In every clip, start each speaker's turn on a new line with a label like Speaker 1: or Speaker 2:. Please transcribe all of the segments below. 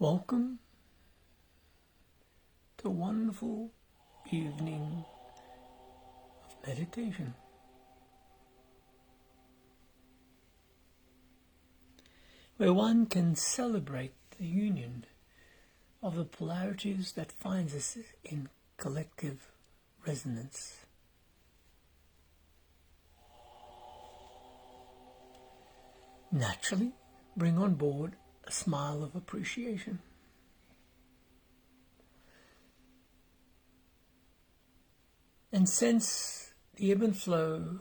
Speaker 1: Welcome to a wonderful evening of meditation, where one can celebrate the union of the polarities that finds us in collective resonance. Naturally, bring on board a smile of appreciation. And sense the ebb and flow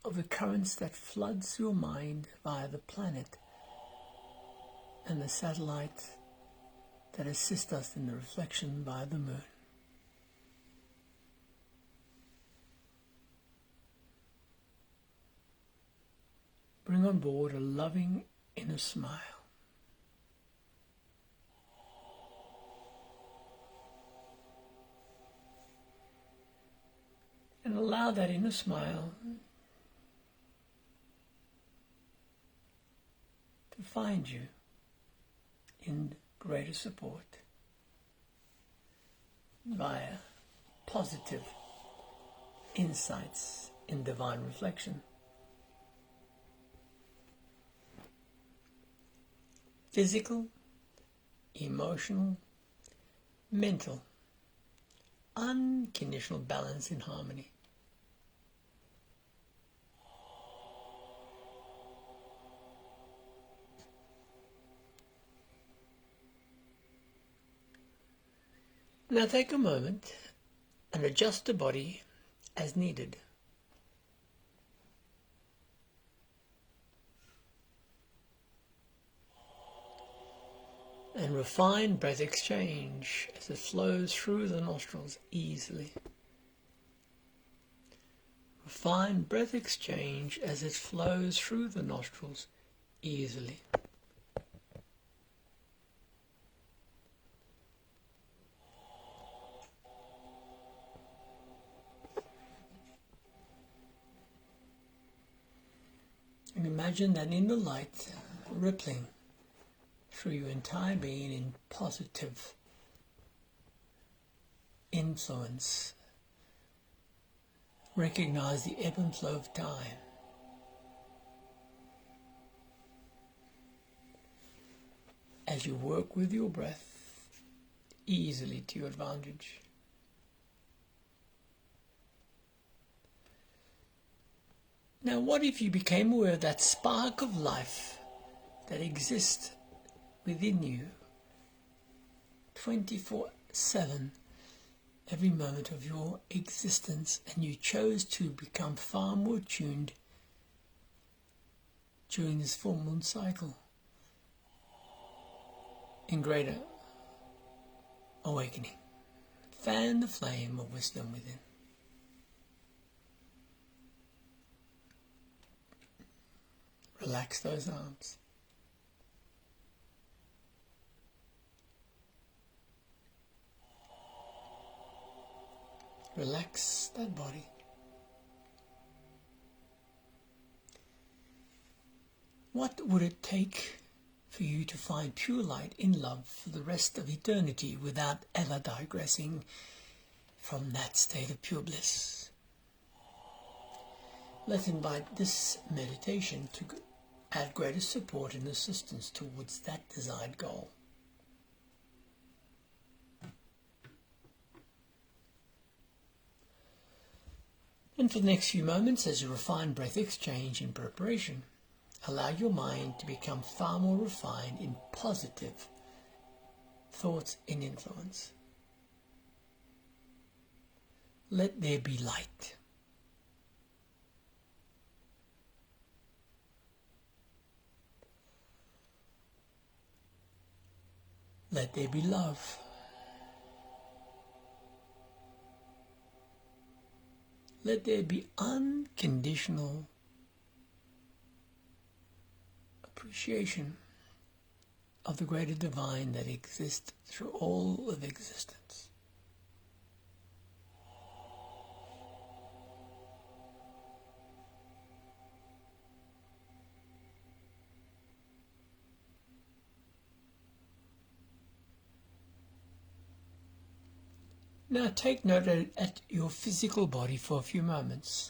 Speaker 1: of the currents that floods your mind via the planet and the satellite that assist us in the reflection via the moon. Bring on board a loving inner smile. And allow that inner smile to find you in greater support via positive insights in divine reflection. Physical, emotional, mental, unconditional balance in harmony. Now take a moment and adjust the body as needed. And refine breath exchange as it flows through the nostrils easily. Refine breath exchange as it flows through the nostrils easily. And imagine that inner light rippling through your entire being in positive influence. Recognize the ebb and flow of time. As you work with your breath easily to your advantage. Now, what if you became aware of that spark of life that exists within you 24/7, every moment of your existence, and you chose to become far more tuned during this full moon cycle in greater awakening? Fan the flame of wisdom within. Relax those arms. Relax that body. What would it take for you to find pure light in love for the rest of eternity without ever digressing from that state of pure bliss? Let's invite this meditation to add greater support and assistance towards that desired goal. And for the next few moments, as you refine breath exchange in preparation, allow your mind to become far more refined in positive thoughts and influence. Let there be light. Let there be love. Let there be unconditional appreciation of the greater divine that exists through all of existence. Now take note at your physical body for a few moments,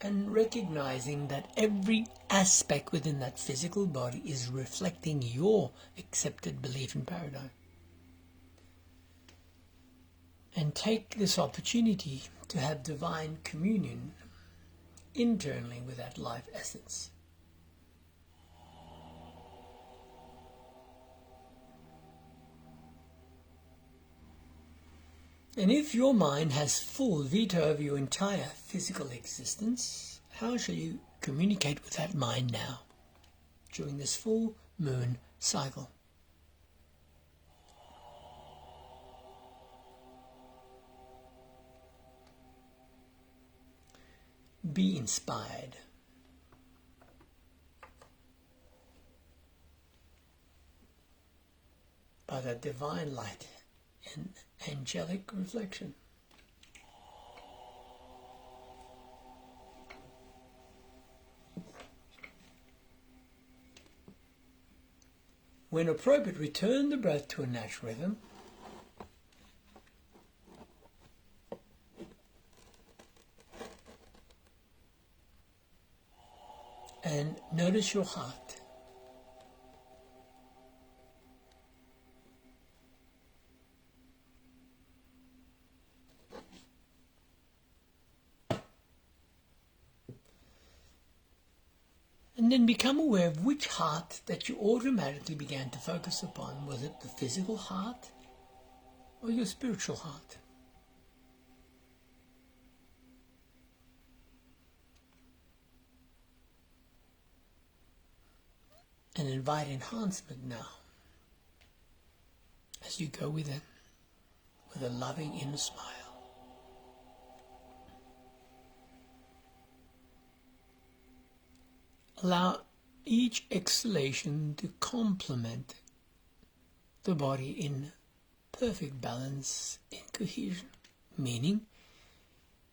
Speaker 1: and recognizing that every aspect within that physical body is reflecting your accepted belief and paradigm. And take this opportunity to have divine communion internally with that life essence. And if your mind has full veto over your entire physical existence, how shall you communicate with that mind now during this full moon cycle? Be inspired by that divine light and angelic reflection. When appropriate, return the breath to a natural rhythm. And notice your heart. And then become aware of which heart that you automatically began to focus upon. Was it the physical heart or your spiritual heart? And invite enhancement now as you go within with a loving inner smile. Allow each exhalation to complement the body in perfect balance, in cohesion, meaning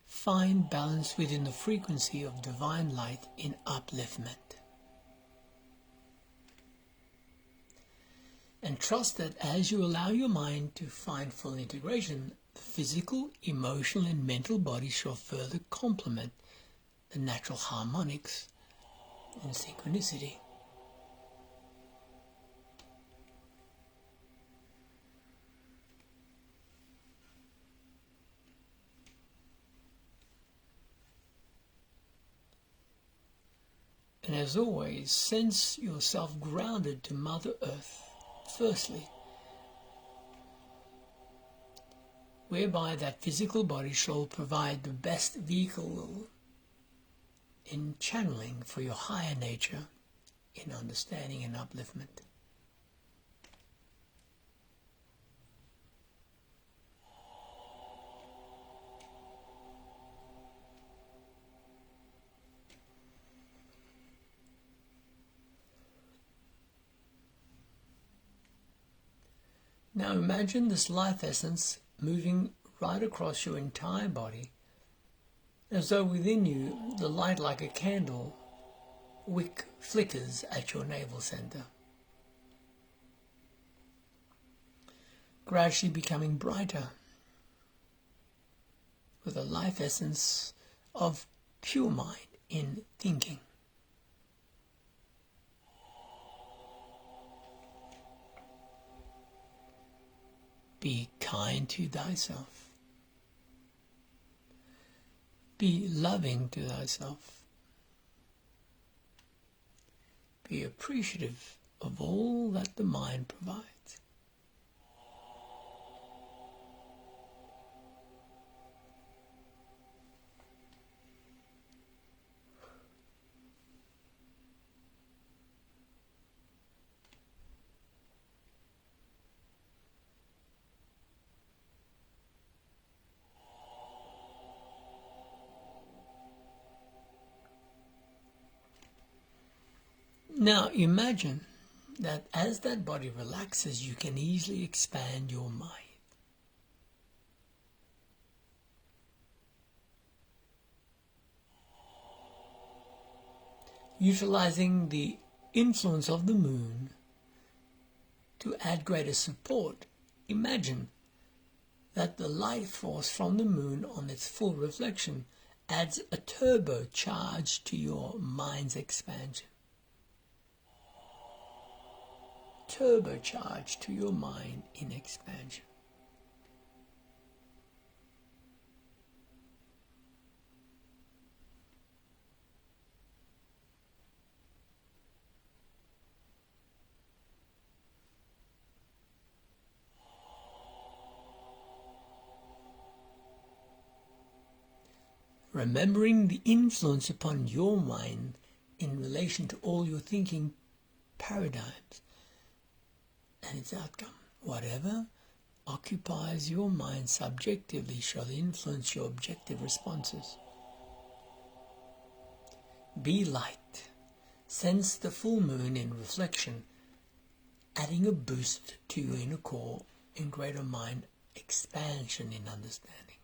Speaker 1: find balance within the frequency of divine light in upliftment. And trust that as you allow your mind to find full integration, the physical, emotional, and mental body shall further complement the natural harmonics and synchronicity. And as always, sense yourself grounded to Mother Earth, firstly, whereby that physical body shall provide the best vehicle in channeling for your higher nature in understanding and upliftment. Now imagine this life essence moving right across your entire body, as though within you the light like a candle wick flickers at your navel center, gradually becoming brighter with a life essence of pure mind in thinking. Be kind to thyself. Be loving to thyself. Be appreciative of all that the mind provides. Now imagine that as that body relaxes, you can easily expand your mind. Utilizing the influence of the moon to add greater support, imagine that the light force from the moon on its full reflection adds a turbocharge to your mind's expansion. Turbocharge to your mind in expansion. Remembering the influence upon your mind in relation to all your thinking paradigms and its outcome. Whatever occupies your mind subjectively shall influence your objective responses. Be light. Sense the full moon in reflection, adding a boost to your inner core in greater mind expansion in understanding.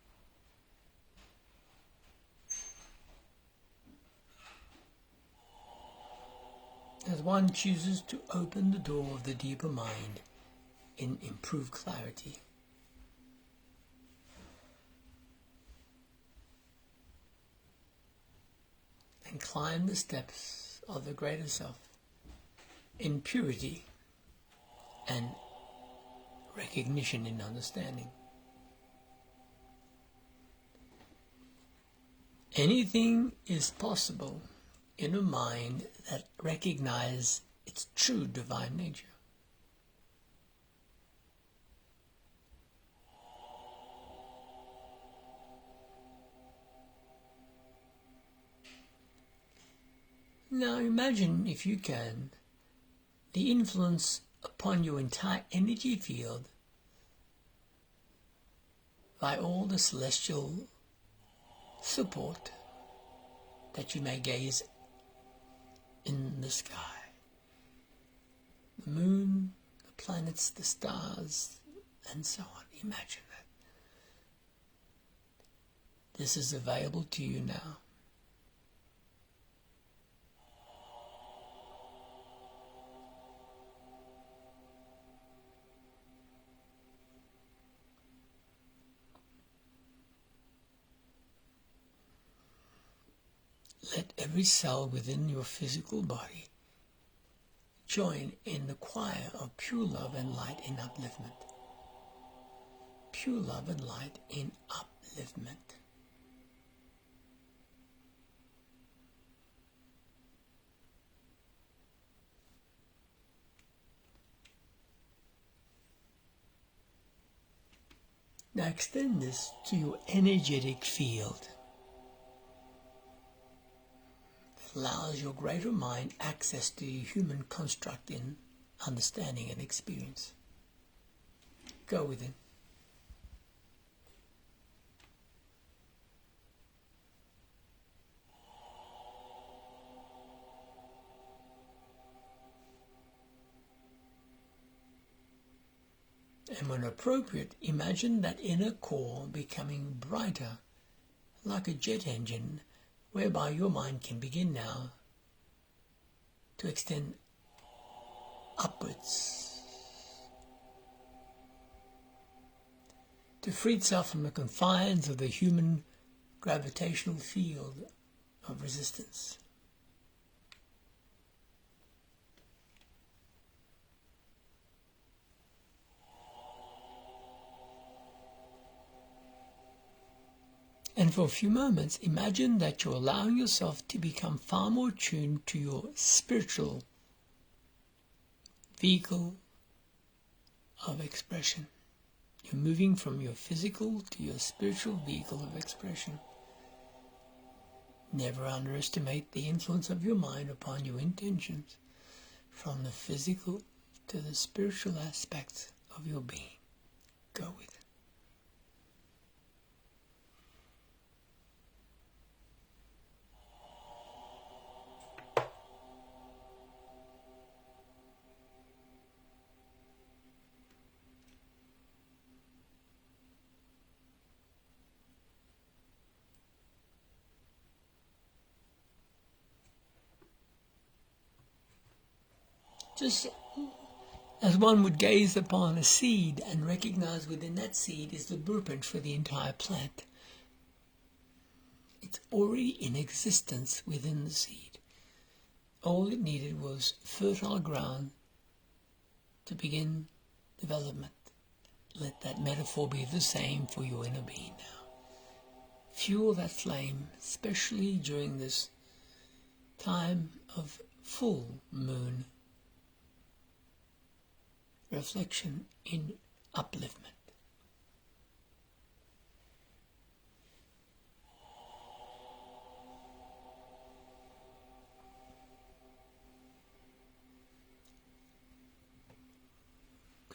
Speaker 1: As one chooses to open the door of the deeper mind in improved clarity. And climb the steps of the greater self in purity and recognition in understanding. Anything is possible in a mind that recognizes its true divine nature. Now imagine, if you can, the influence upon your entire energy field by all the celestial support that you may gaze in the sky. The moon, the planets, the stars, and so on. Imagine that. This is available to you now. Let every cell within your physical body join in the choir of pure love and light in upliftment. Pure love and light in upliftment. Now extend this to your energetic field. Allows your greater mind access to your human construct in understanding and experience. Go within. And when appropriate, imagine that inner core becoming brighter, like a jet engine, whereby your mind can begin now to extend upwards, to free itself from the confines of the human gravitational field of resistance. And for a few moments, imagine that you're allowing yourself to become far more tuned to your spiritual vehicle of expression. You're moving from your physical to your spiritual vehicle of expression. Never underestimate the influence of your mind upon your intentions, from the physical to the spiritual aspects of your being. Go with it. Just as one would gaze upon a seed and recognize within that seed is the blueprint for the entire plant. It's already in existence within the seed. All it needed was fertile ground to begin development. Let that metaphor be the same for your inner being now. Fuel that flame, especially during this time of full moon reflection in upliftment.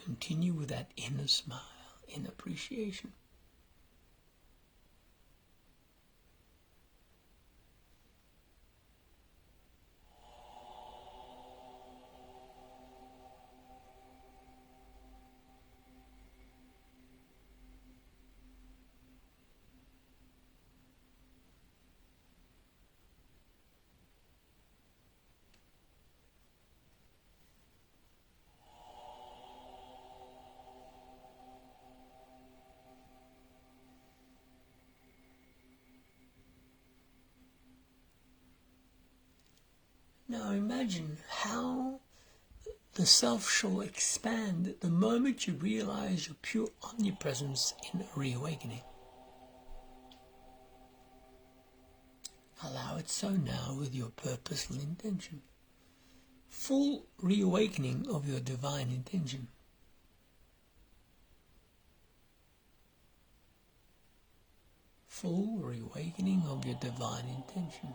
Speaker 1: Continue with that inner smile, in appreciation. Now imagine how the self shall expand the moment you realize your pure omnipresence in reawakening. Allow it so now with your purposeful intention. Full reawakening of your divine intention. Full reawakening of your divine intention.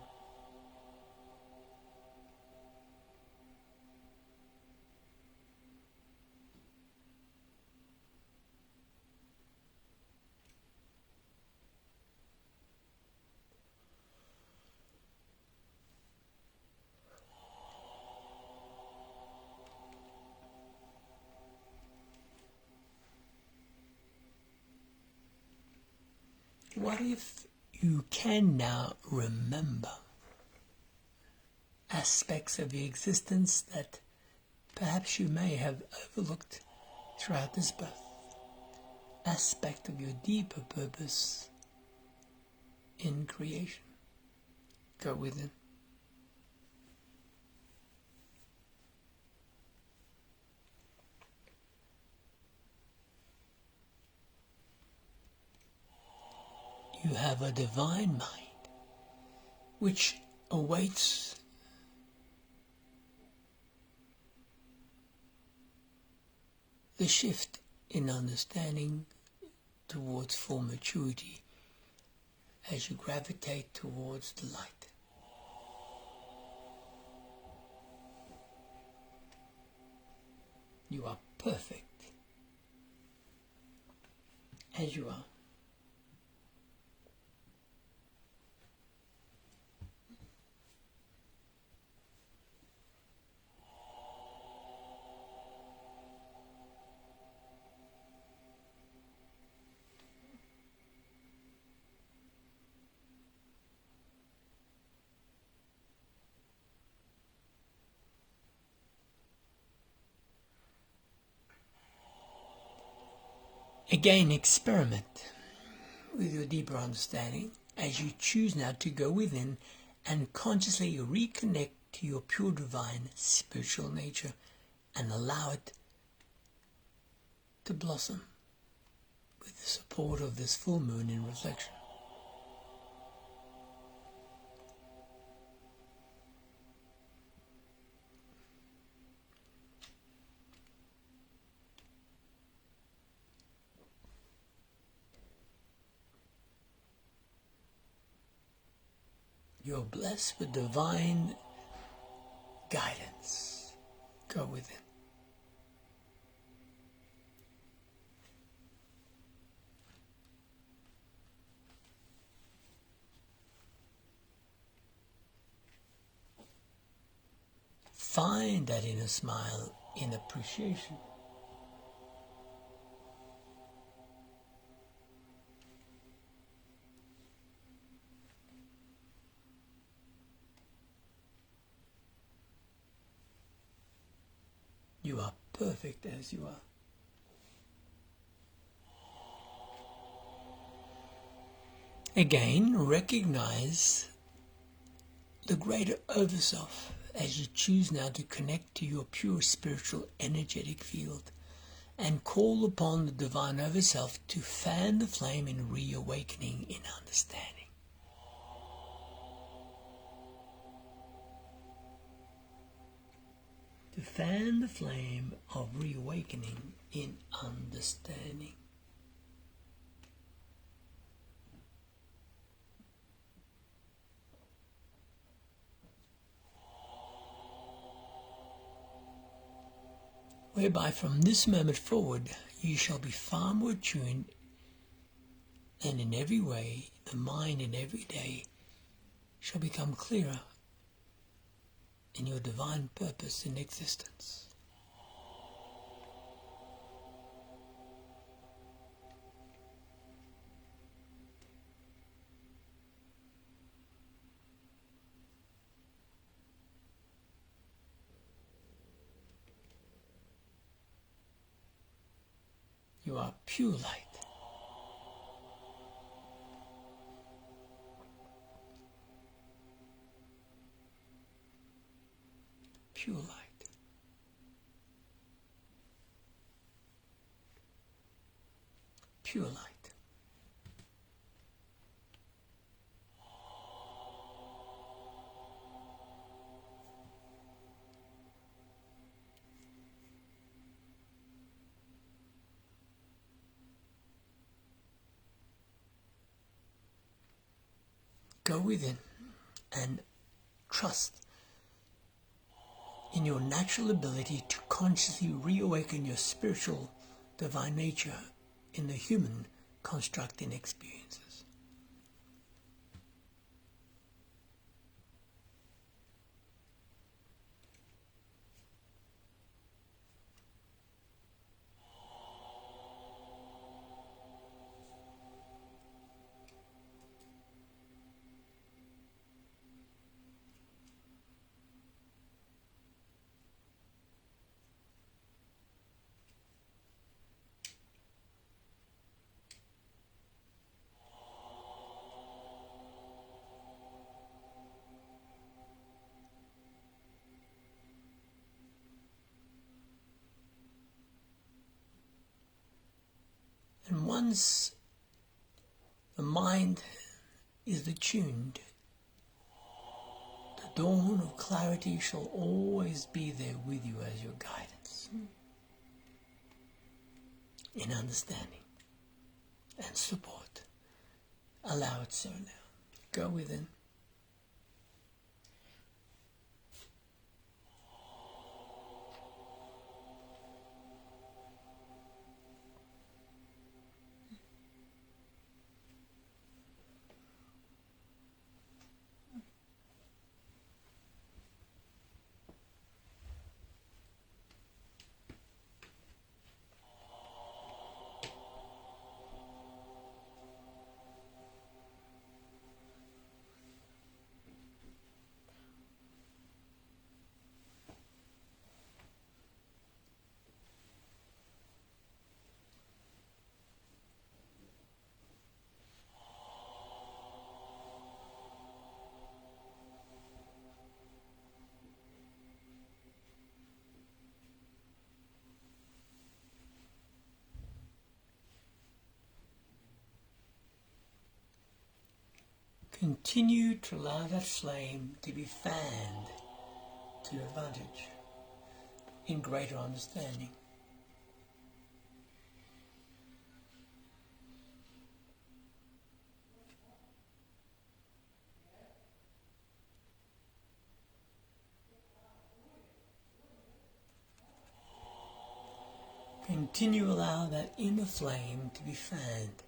Speaker 1: What if you can now remember aspects of your existence that perhaps you may have overlooked throughout this birth? Aspect of your deeper purpose in creation. Go within. You have a divine mind which awaits the shift in understanding towards full maturity as you gravitate towards the light. You are perfect as you are. Again, experiment with your deeper understanding as you choose now to go within and consciously reconnect to your pure divine spiritual nature and allow it to blossom with the support of this full moon in reflection. You're blessed with divine guidance. Go within. Find that inner smile in appreciation. You are perfect as you are. Again, recognize the greater Overself as you choose now to connect to your pure spiritual energetic field and call upon the divine Overself to fan the flame in reawakening in understanding. To fan the flame of reawakening in understanding. Whereby from this moment forward you shall be far more tuned, and in every way the mind in every day shall become clearer in your divine purpose in existence. You are pure light. Pure light. Pure light. Go within and trust in your natural ability to consciously reawaken your spiritual divine nature in the human constructing experiences. And once the mind is attuned, the dawn of clarity shall always be there with you as your guidance in understanding and support. Allow it so now. Go within. Continue to allow that flame to be fanned to your advantage in greater understanding. Continue to allow that inner flame to be fanned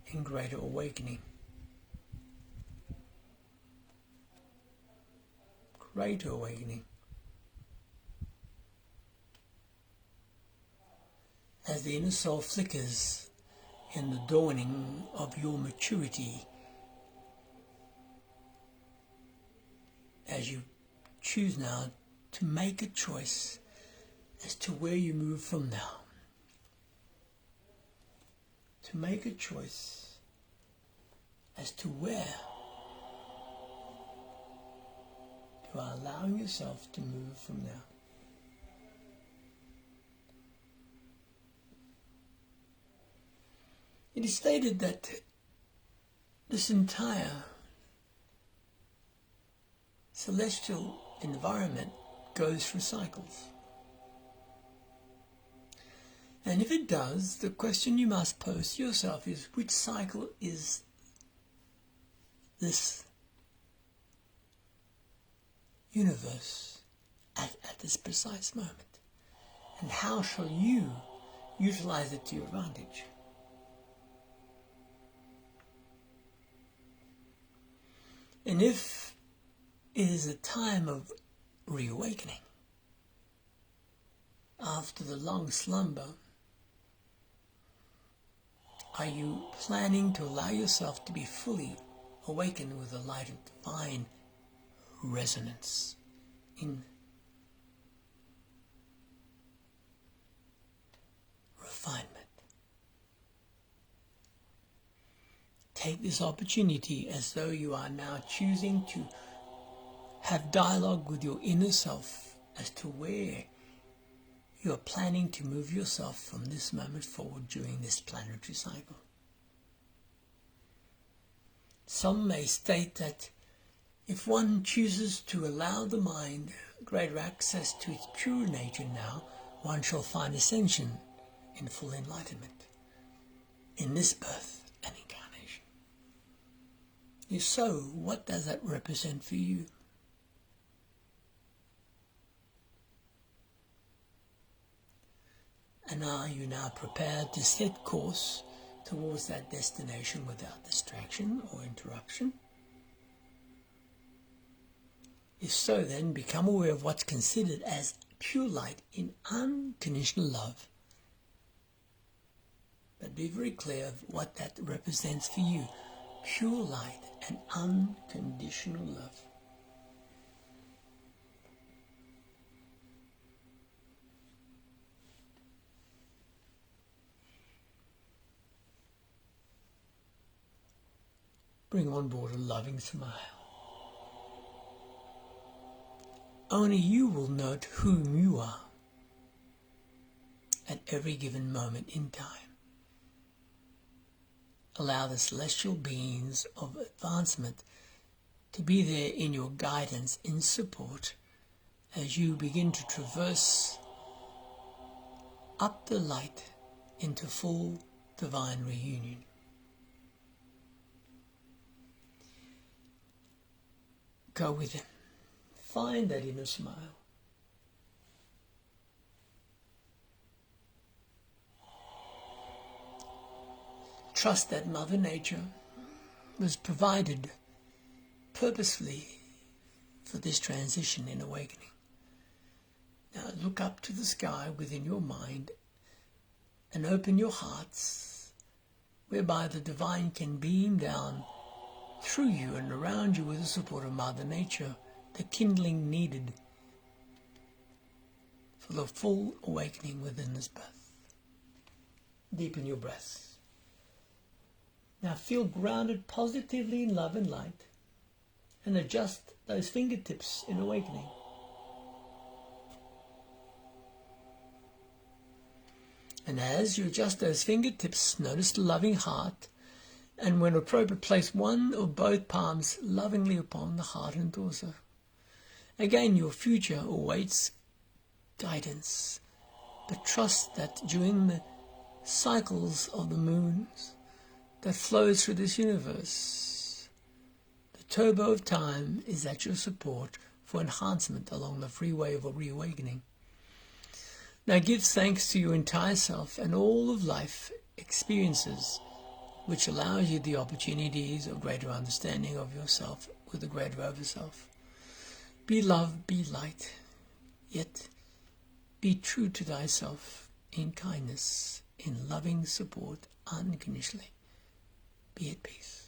Speaker 1: in greater awakening. Greater awakening. As the inner soul flickers in the dawning of your maturity, as you choose now to make a choice as to where you move from now. To make a choice as to where you are allowing yourself to move from now. It is stated that this entire celestial environment goes through cycles. And if it does, the question you must pose to yourself is, which cycle is this universe at this precise moment? And how shall you utilize it to your advantage? And if it is a time of reawakening, after the long slumber, are you planning to allow yourself to be fully awakened with the light of divine resonance in refinement? Take this opportunity as though you are now choosing to have dialogue with your inner self as to where you are planning to move yourself from this moment forward during this planetary cycle. Some may state that if one chooses to allow the mind greater access to its true nature now, one shall find ascension in full enlightenment in this birth and incarnation. If so, what does that represent for you? And are you now prepared to set course towards that destination without distraction or interruption? If so, then become aware of what's considered as pure light in unconditional love. But be very clear of what that represents for you. Pure light and unconditional love. Bring on board a loving smile. Only you will note whom you are at every given moment in time. Allow the celestial beings of advancement to be there in your guidance, in support, as you begin to traverse up the light into full divine reunion. Go with him. Find that inner smile. Trust that Mother Nature was provided purposefully for this transition in awakening. Now look up to the sky within your mind and open your hearts, whereby the divine can beam down through you and around you with the support of Mother Nature, the kindling needed for the full awakening within this birth. Deepen your breaths. Now feel grounded positively in love and light, and adjust those fingertips in awakening. And as you adjust those fingertips, notice the loving heart, and when appropriate, place one or both palms lovingly upon the heart and torso. Again, your future awaits guidance, but trust that during the cycles of the moons that flows through this universe, the turbo of time is at your support for enhancement along the freeway of a reawakening. Now give thanks to your entire self and all of life experiences, which allows you the opportunities of greater understanding of yourself with a greater overself. Be love, be light, yet be true to thyself in kindness, in loving support unconditionally. Be at peace.